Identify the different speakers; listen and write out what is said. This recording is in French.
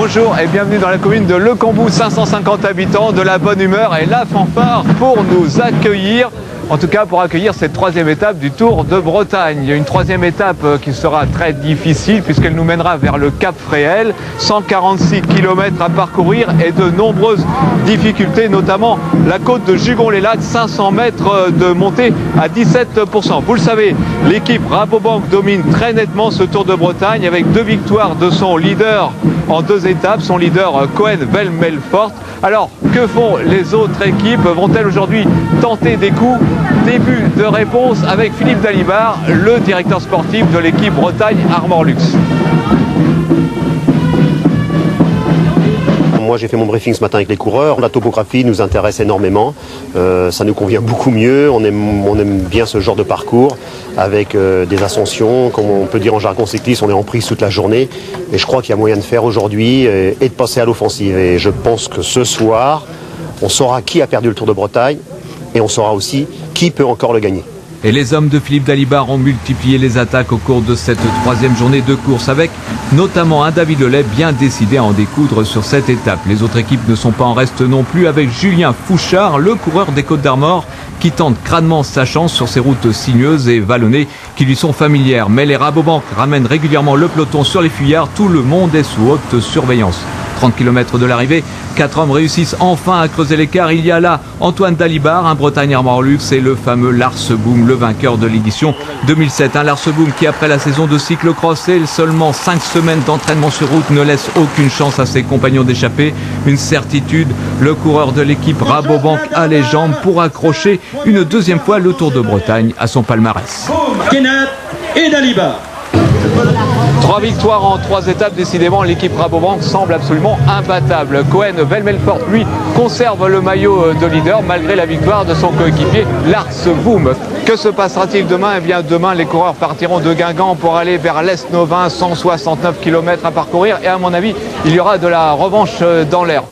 Speaker 1: Bonjour et bienvenue dans la commune de Le Cambou, 550 habitants, de la bonne humeur et la fanfare pour nous accueillir. En tout cas pour accueillir cette troisième étape du Tour de Bretagne. Il y a une troisième étape qui sera très difficile puisqu'elle nous mènera vers le Cap Fréhel. 146 km à parcourir et de nombreuses difficultés, notamment la côte de Jugon-les-Lacs, 500 mètres de montée à 17%. Vous le savez, l'équipe Rabobank domine très nettement ce Tour de Bretagne avec 2 victoires de son leader en 2 étapes, son leader Cohen-Velmelfort. Alors, que font les autres équipes? Vont-elles aujourd'hui tenter des coups? Début de réponse avec Philippe Dalibard, le directeur sportif de l'équipe Bretagne Armor Luxe.
Speaker 2: Moi j'ai fait mon briefing ce matin avec les coureurs, la topographie nous intéresse énormément, ça nous convient beaucoup mieux, on aime bien ce genre de parcours avec des ascensions, comme on peut dire en jargon cycliste, on est en prise toute la journée et je crois qu'il y a moyen de faire aujourd'hui et de passer à l'offensive et je pense que ce soir on saura qui a perdu le Tour de Bretagne et on saura aussi qui peut encore le gagner.
Speaker 1: Et les hommes de Philippe Dalibard ont multiplié les attaques au cours de cette troisième journée de course avec notamment un David Lelay bien décidé à en découdre sur cette étape. Les autres équipes ne sont pas en reste non plus avec Julien Fouchard, le coureur des Côtes d'Armor qui tente crânement sa chance sur ces routes sinueuses et vallonnées qui lui sont familières. Mais les Rabobank ramènent régulièrement le peloton sur les fuyards, tout le monde est sous haute surveillance. 30 km de l'arrivée, 4 hommes réussissent enfin à creuser l'écart. Il y a là Antoine Dalibard, un Bretagne Armor Luxe et le fameux Lars Boom, le vainqueur de l'édition 2007. Un Lars Boom qui, après la saison de cyclocross et seulement 5 semaines d'entraînement sur route, ne laisse aucune chance à ses compagnons d'échapper. Une certitude, le coureur de l'équipe Rabobank a les jambes pour accrocher une deuxième fois le Tour de Bretagne à son palmarès.
Speaker 3: Kenneth et Dalibard.
Speaker 1: 3 victoires en 3 étapes, décidément l'équipe Rabobank semble absolument imbattable. Cohen-Velmelfort, lui, conserve le maillot de leader malgré la victoire de son coéquipier Lars Boom. Que se passera-t-il demain? Eh bien demain les coureurs partiront de Guingamp pour aller vers l'Est Novin, 169 km à parcourir et à mon avis il y aura de la revanche dans l'air.